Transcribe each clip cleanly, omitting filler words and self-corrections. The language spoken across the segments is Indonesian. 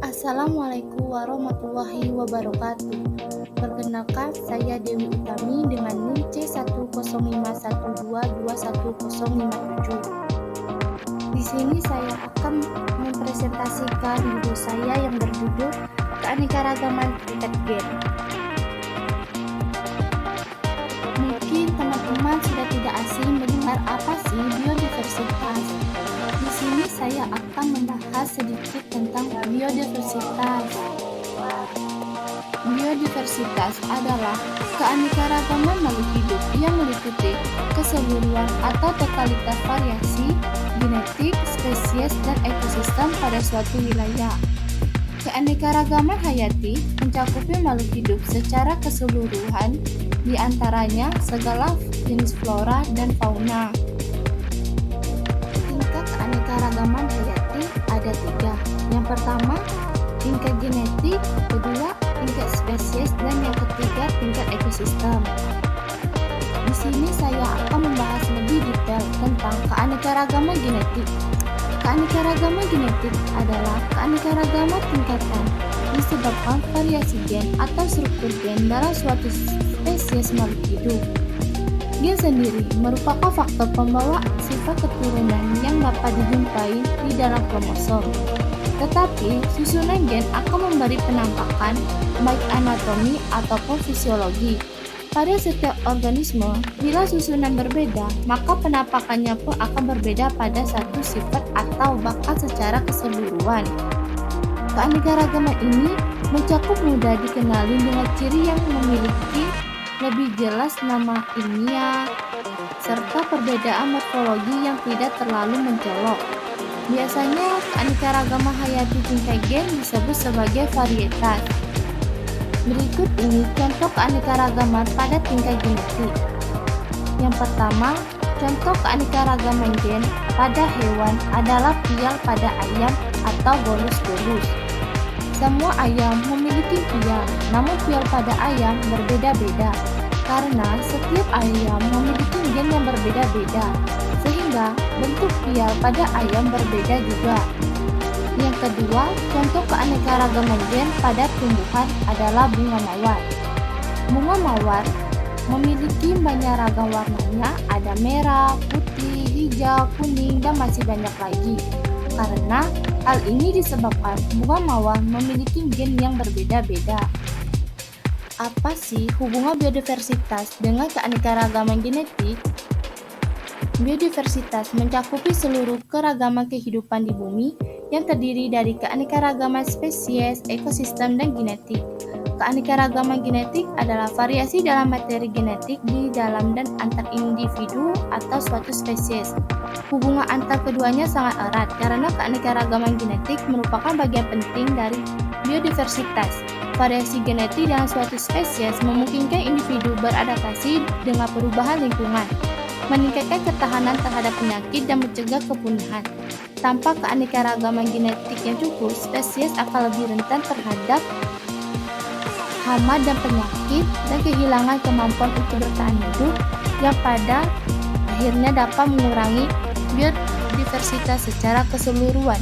Assalamualaikum warahmatullahi wabarakatuh. Perkenalkan, saya Dewi Utami dengan NIM C10512211057. Di sini saya akan mempresentasikan buku saya yang berjudul Keanekaragaman Tingkat Gen. Mungkin teman-teman sudah tidak asing mendengar apa sih biodiversitas. Di sini saya akan membahas sedikit tentang biodiversitas. Biodiversitas adalah keanekaragaman makhluk hidup yang meliputi keseluruhan atau totalitas variasi genetik, spesies, dan ekosistem pada suatu wilayah. Keanekaragaman hayati mencakupi makhluk hidup secara keseluruhan, di antaranya segala jenis flora dan fauna. Tingkat keanekaragaman hayati ada 3. Yang pertama, tingkat genetik, kedua, tingkat spesies, dan yang ketiga, tingkat ekosistem. Di sini saya akan membahas lebih detail tentang keanekaragaman genetik. Keanekaragaman genetik adalah keanekaragaman tingkatan disebabkan variasi gen atau struktur gen dalam suatu spesies makhluk hidup. Gen sendiri merupakan faktor pembawa sifat keturunan yang dapat dijumpai di dalam kromosom. Tetapi, susunan gen akan memberi penampakan baik anatomi ataupun fisiologi. Pada setiap organisme, bila susunan berbeda, maka penampakannya pun akan berbeda pada satu sifat atau bahkan secara keseluruhan. Keanekaragaman ini mencakup mudah dikenali dengan ciri yang memiliki lebih jelas nama ilmiah, serta perbedaan morfologi yang tidak terlalu mencolok. Biasanya, keanekaragaman hayati tingkat gen disebut sebagai varietas. Berikut ini contoh keanekaragaman pada tingkat genetik. Yang pertama, contoh keanekaragaman gen pada hewan adalah pial pada ayam atau Golus. Semua ayam memiliki pial, namun pial pada ayam berbeda-beda karena setiap ayam memiliki gen yang berbeda-beda, sehingga bentuk pial pada ayam berbeda juga. Yang kedua, contoh keanekaragaman gen pada tumbuhan adalah bunga mawar. Bunga mawar memiliki banyak ragam warnanya, ada merah, putih, hijau, kuning, dan masih banyak lagi. Karena hal ini disebabkan bunga mawar memiliki gen yang berbeda-beda. Apa sih hubungan biodiversitas dengan keanekaragaman genetik? Biodiversitas mencakupi seluruh keragaman kehidupan di bumi yang terdiri dari keanekaragaman spesies, ekosistem, dan genetik. Keanekaragaman genetik adalah variasi dalam materi genetik di dalam dan antar individu atau suatu spesies. Hubungan antar keduanya sangat erat karena keanekaragaman genetik merupakan bagian penting dari biodiversitas. Variasi genetik dalam suatu spesies memungkinkan individu beradaptasi dengan perubahan lingkungan, meningkatkan ketahanan terhadap penyakit dan mencegah kepunahan. Tanpa keanekaragaman genetik yang cukup, spesies akan lebih rentan terhadap hama dan penyakit dan kehilangan kemampuan untuk bertahan hidup yang pada akhirnya dapat mengurangi biodiversitas secara keseluruhan.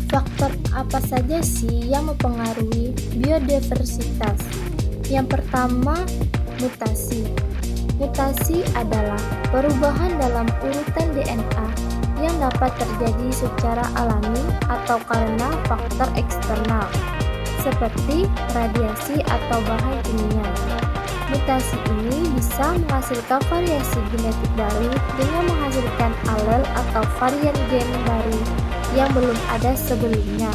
Faktor apa saja sih yang mempengaruhi biodiversitas? Yang pertama, mutasi. Mutasi adalah perubahan dalam urutan DNA yang dapat terjadi secara alami atau karena faktor eksternal, seperti radiasi atau bahan kimia. Mutasi ini bisa menghasilkan variasi genetik baru dengan menghasilkan alel atau varian gen baru yang belum ada sebelumnya.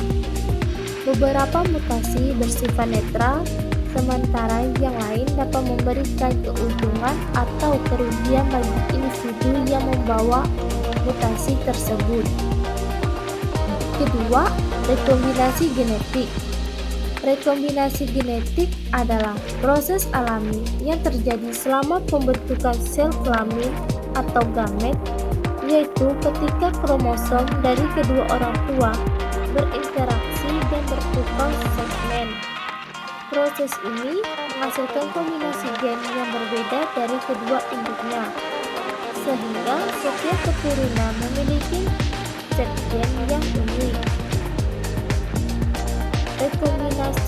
Beberapa mutasi bersifat netral, sementara yang lain dapat memberikan keuntungan atau kerugian bagi individu yang membawa mutasi tersebut. Kedua, rekombinasi genetik. Rekombinasi genetik adalah proses alami yang terjadi selama pembentukan sel kelamin atau gamet, yaitu ketika kromosom dari kedua orang tua berinteraksi dan bertukar segmen. Proses ini menghasilkan kombinasi gen yang berbeda dari kedua induknya, sehingga setiap keturunan memiliki set gen yang unik.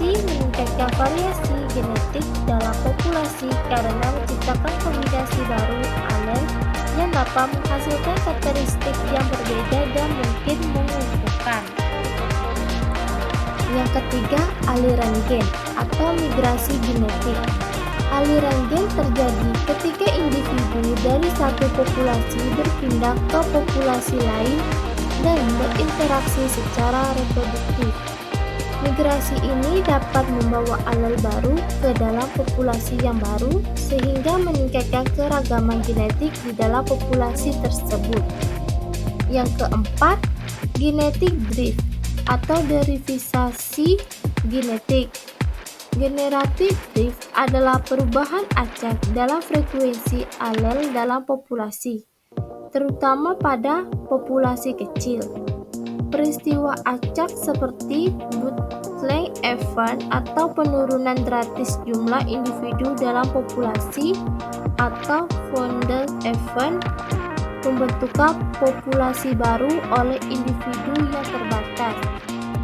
Konservasi meningkatkan variasi genetik dalam populasi karena menciptakan kombinasi baru alel yang dapat menghasilkan karakteristik yang berbeda dan mungkin menguntungkan. Yang ketiga, aliran gen atau migrasi genetik. Aliran gen terjadi ketika individu dari satu populasi berpindah ke populasi lain dan berinteraksi secara reproduktif. Migrasi ini dapat membawa alel baru ke dalam populasi yang baru sehingga meningkatkan keragaman genetik di dalam populasi tersebut. Yang keempat, genetic drift atau derivisasi genetik. Generative drift adalah perubahan acak dalam frekuensi alel dalam populasi, terutama pada populasi kecil. Peristiwa acak seperti bootleg event atau penurunan drastis jumlah individu dalam populasi atau founded event, pembentukan populasi baru oleh individu yang terbatas,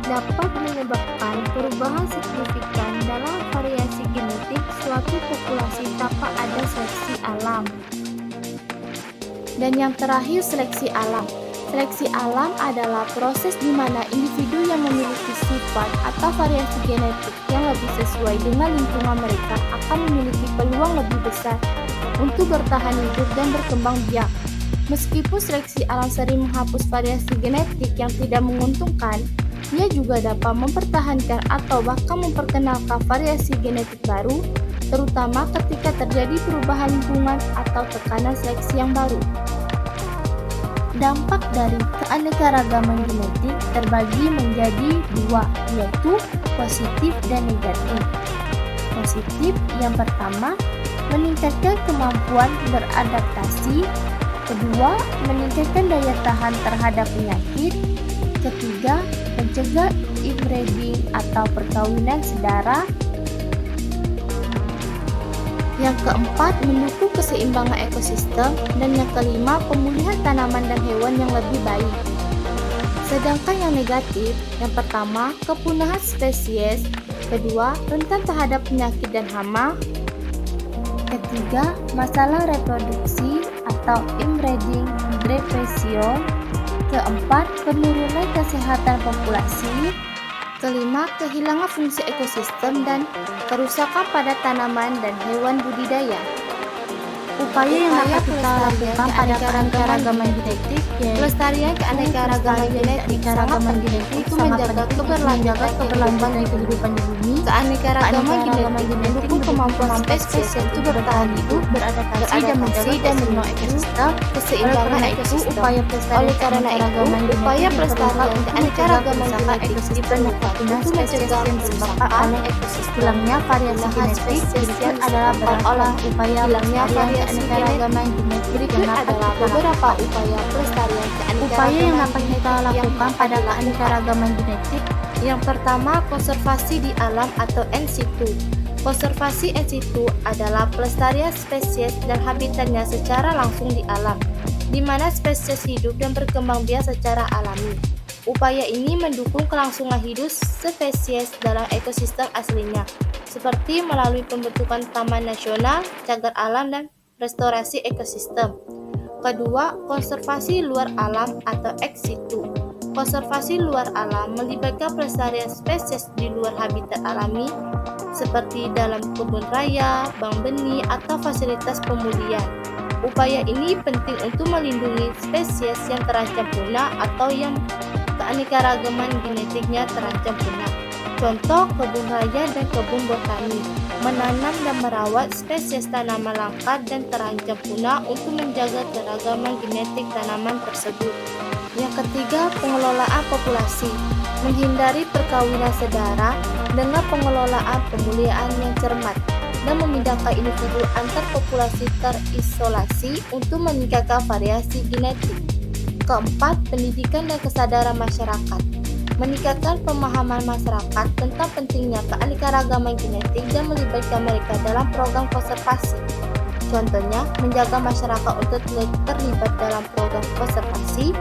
dapat menyebabkan perubahan signifikan dalam variasi genetik suatu populasi tanpa ada seleksi alam. Dan yang terakhir, seleksi alam. Seleksi alam adalah proses di mana individu yang memiliki sifat atau variasi genetik yang lebih sesuai dengan lingkungan mereka akan memiliki peluang lebih besar untuk bertahan hidup dan berkembang biak. Meskipun seleksi alam sering menghapus variasi genetik yang tidak menguntungkan, ia juga dapat mempertahankan atau bahkan memperkenalkan variasi genetik baru, terutama ketika terjadi perubahan lingkungan atau tekanan seleksi yang baru. Dampak dari keanekaragaman genetik terbagi menjadi dua, yaitu positif dan negatif. Positif yang pertama, meningkatkan kemampuan beradaptasi. Kedua, meningkatkan daya tahan terhadap penyakit. Ketiga, mencegah inbreeding atau perkawinan sedara. Yang keempat, mendukung keseimbangan ekosistem. Dan yang kelima, pemulihan tanaman dan hewan yang lebih baik. Sedangkan yang negatif, yang pertama, kepunahan spesies. Kedua, rentan terhadap penyakit dan hama. Ketiga, masalah reproduksi atau inbreeding depression. Keempat, penurunan kesehatan populasi. Kelima, kehilangan fungsi ekosistem dan kerusakan pada tanaman dan hewan budidaya. Upaya yang dapat kita lakukan pada keanekaragaman genetik, Pelestarian keanekaragaman genetik sangat penting untuk menjaga keberlanjutan dan kehidupan di bumi. Keanekaragaman genetik mendukung kemampuan spesies untuk bertahan hidup, beradaptasi dan menjaga ekosistem, keseimbangan ekosistem. Oleh karena itu, upaya pelestarian keanekaragaman genetik diperlukan untuk mencegah kerusakan ekosistem. hilangnya variasi genetik berikut adalah beberapa upaya hilangnya variasi keanekaragaman genetik Berikut yang dapat adalah kita beberapa upaya pelestarian Upaya yang dapat genetik kita yang lakukan pada dilakukan. keanekaragaman genetik. Yang pertama, konservasi di alam atau in situ. Konservasi in situ adalah pelestarian spesies dan habitatnya secara langsung di alam, di mana spesies hidup dan berkembang biak secara alami. Upaya ini mendukung kelangsungan hidup spesies dalam ekosistem aslinya, seperti melalui pembentukan taman nasional, cagar alam, dan restorasi ekosistem. Kedua, konservasi luar alam atau ex situ. Konservasi luar alam melibatkan pelestarian spesies di luar habitat alami, seperti dalam kebun raya, bank benih, atau fasilitas pemulihan. Upaya ini penting untuk melindungi spesies yang terancam punah atau yang keanekaragaman genetiknya terancam punah. Contoh kebun raya dan kebun botani, menanam dan merawat spesies tanaman langka dan terancam punah untuk menjaga keragaman genetik tanaman tersebut. Yang ketiga, pengelolaan populasi, menghindari perkawinan sedara dengan pengelolaan pemulihan yang cermat dan memindahkan individu antar populasi terisolasi untuk meningkatkan variasi genetik. Keempat, pendidikan dan kesadaran masyarakat, meningkatkan pemahaman masyarakat tentang pentingnya keanekaragaman genetik dan melibatkan mereka dalam program konservasi. Contohnya, menjaga masyarakat untuk terlibat dalam program konservasi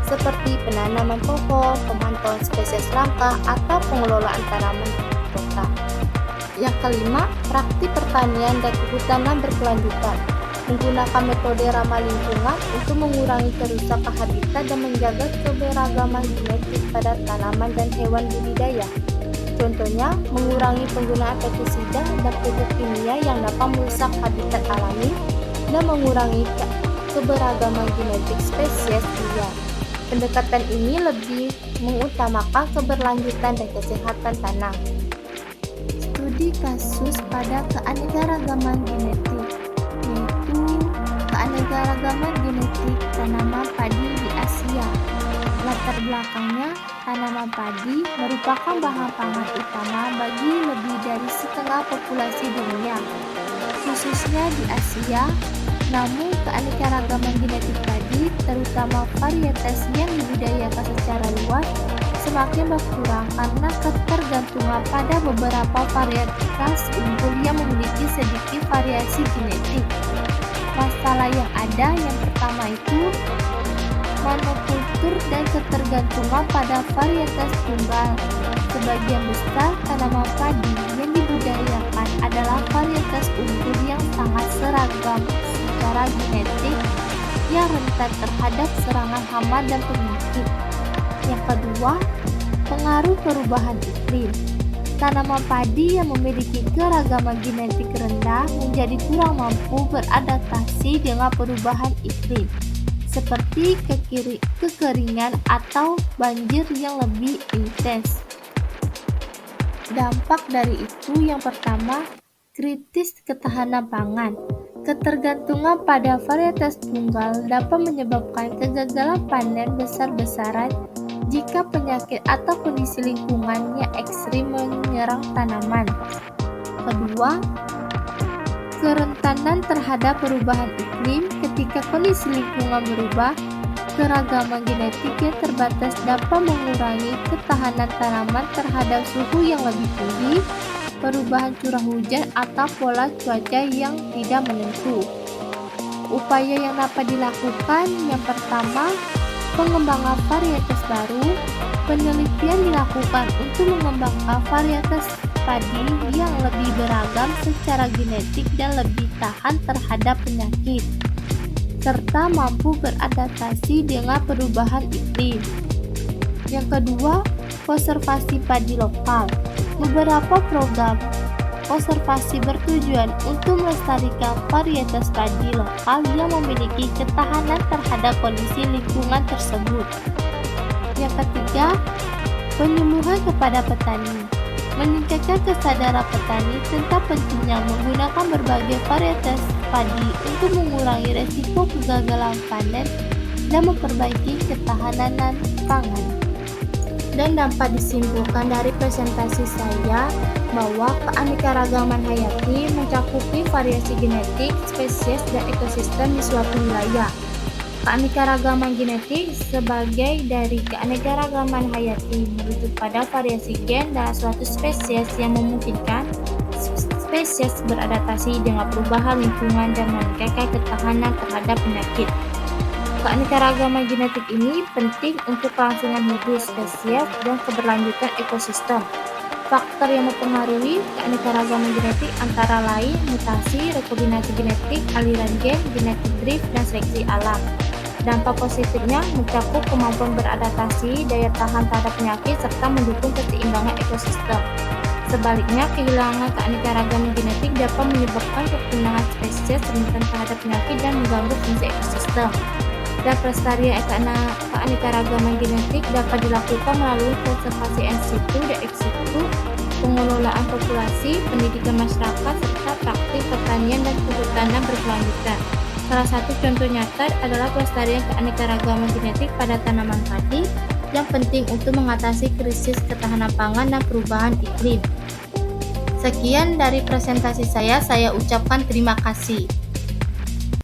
seperti penanaman pohon, pemantauan spesies langka, atau pengelolaan tanaman kota. Yang kelima, praktik pertanian dan kehutanan berkelanjutan. Menggunakan metode ramah lingkungan untuk mengurangi kerusakan habitat dan menjaga keberagaman genetik pada tanaman dan hewan budidaya. Contohnya, mengurangi penggunaan pestisida dan pupuk kimia yang dapat merusak habitat alami dan mengurangi keberagaman genetik spesies liar. Pendekatan ini lebih mengutamakan keberlanjutan dan kesehatan tanah. Studi kasus pada keanekaragaman genetik, yaitu keanekaragaman genetik tanaman padi di Asia. Latar belakangnya, tanaman padi merupakan bahan pangan utama bagi lebih dari setengah populasi dunia, khususnya di Asia. Namun, keanekaragaman genetik padi, terutama varietas yang dibudidayakan secara luas, semakin berkurang karena ketergantungan pada beberapa varietas unggul yang memiliki sedikit variasi genetik. Masalah yang ada yang pertama itu monokultur dan ketergantungan pada varietas tunggal. Sebagian besar tanaman padi yang dibudidayakan adalah varietas unggul yang sangat seragam secara genetik yang rentan terhadap serangan hama dan penyakit. Yang kedua, pengaruh perubahan iklim. Tanaman padi yang memiliki keragaman genetik rendah menjadi kurang mampu beradaptasi dengan perubahan iklim, seperti kekeringan atau banjir yang lebih intens. Dampak dari itu yang pertama, kritis ketahanan pangan. Ketergantungan pada varietas tunggal dapat menyebabkan kegagalan panen besar-besaran jika penyakit atau kondisi lingkungan yang ekstrim menyerang tanaman. Kedua, kerentanan terhadap perubahan iklim. Ketika kondisi lingkungan berubah, keragaman genetik yang terbatas dapat mengurangi ketahanan tanaman terhadap suhu yang lebih tinggi, perubahan curah hujan atau pola cuaca yang tidak menentu. Upaya yang dapat dilakukan yang pertama, pengembangan varietas baru. Penelitian dilakukan untuk mengembangkan varietas padi yang lebih beragam secara genetik dan lebih tahan terhadap penyakit, serta mampu beradaptasi dengan perubahan iklim. Yang kedua, konservasi padi lokal. Beberapa program konservasi bertujuan untuk melestarikan varietas padi lokal yang memiliki ketahanan terhadap kondisi lingkungan tersebut. Yang ketiga, penyuluhan kepada petani. Meningkatkan kesadaran petani tentang pentingnya menggunakan berbagai varietas padi untuk mengurangi resiko kegagalan panen dan memperbaiki ketahanan pangan. Dan dapat disimpulkan dari presentasi saya bahwa keanekaragaman hayati mencakupi variasi genetik, spesies, dan ekosistem di suatu wilayah. Keanekaragaman genetik sebagai dari keanekaragaman hayati merujuk pada variasi gen dalam suatu spesies yang memungkinkan spesies beradaptasi dengan perubahan lingkungan dan meningkatkan ketahanan terhadap penyakit. Keanekaragaman genetik ini penting untuk kelangsungan hidup spesies dan keberlanjutan ekosistem. Faktor yang mempengaruhi keanekaragaman genetik antara lain mutasi, rekombinasi genetik, aliran gen, genetik drift, dan seleksi alam. Dampak positifnya mencakup kemampuan beradaptasi, daya tahan terhadap penyakit, serta mendukung keseimbangan ekosistem. Sebaliknya, kehilangan keanekaragaman genetik dapat menyebabkan kepunahan spesies rentan terhadap penyakit dan mengganggu fungsi ekosistem. Dan pelestarian keanekaragaman genetik dapat dilakukan melalui konservasi in situ dan ex situ, pengelolaan populasi, pendidikan masyarakat, serta praktik pertanian dan kehutanan berkelanjutan. Salah satu contoh nyata adalah pelestarian keanekaragaman genetik pada tanaman padi yang penting untuk mengatasi krisis ketahanan pangan dan perubahan iklim. Sekian dari presentasi saya ucapkan terima kasih.